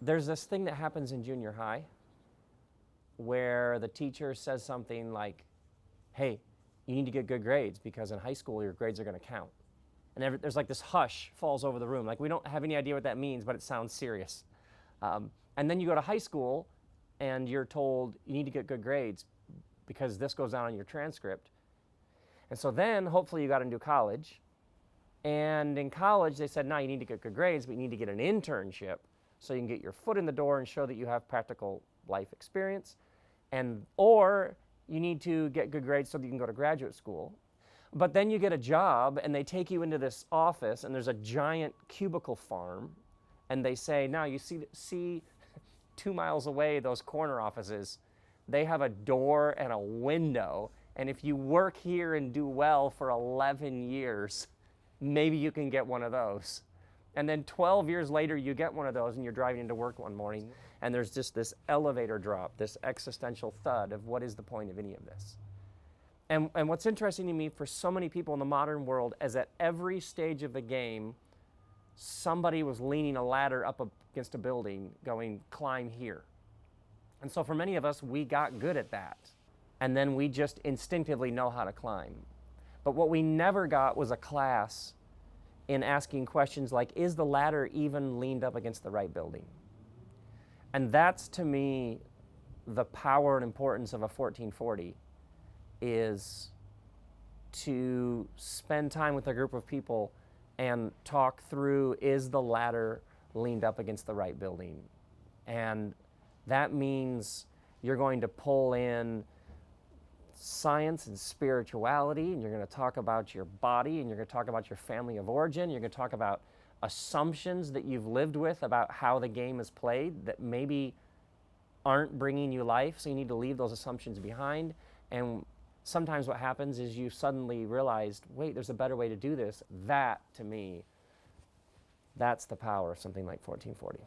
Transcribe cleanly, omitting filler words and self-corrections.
There's this thing that happens in junior high where the teacher says something like, hey, you need to get good grades because in high school your grades are going to count. And there's like this hush falls over the room. Like we don't have any idea what that means, but it sounds serious. And then you go to high school and you're told you need to get good grades because this goes down on your transcript. And so then hopefully you got into college. And in college they said, no, you need to get good grades, but you need to get an internship so you can get your foot in the door and show that you have practical life experience. Or you need to get good grades so that you can go to graduate school. But then you get a job and they take you into this office and there's a giant cubicle farm and they say, now you see 2 miles away those corner offices, they have a door and a window, and if you work here and do well for 11 years, maybe you can get one of those. And then 12 years later you get one of those and you're driving into work one morning and there's just this elevator drop, this existential thud of what is the point of any of this. And what's interesting to me for so many people in the modern world is at every stage of the game, somebody was leaning a ladder up against a building going, climb here. And so for many of us, we got good at that. And then we just instinctively know how to climb. But what we never got was a class in asking questions like, is the ladder even leaned up against the right building? And that's, to me, the power and importance of a 1440, is to spend time with a group of people and talk through, is the ladder leaned up against the right building? And that means you're going to pull in science and spirituality, and you're going to talk about your body, and you're going to talk about your family of origin, you're going to talk about assumptions that you've lived with about how the game is played that maybe aren't bringing you life, so you need to leave those assumptions behind. And sometimes what happens is you suddenly realized, wait, there's a better way to do this. That, to me, that's the power of something like 1440.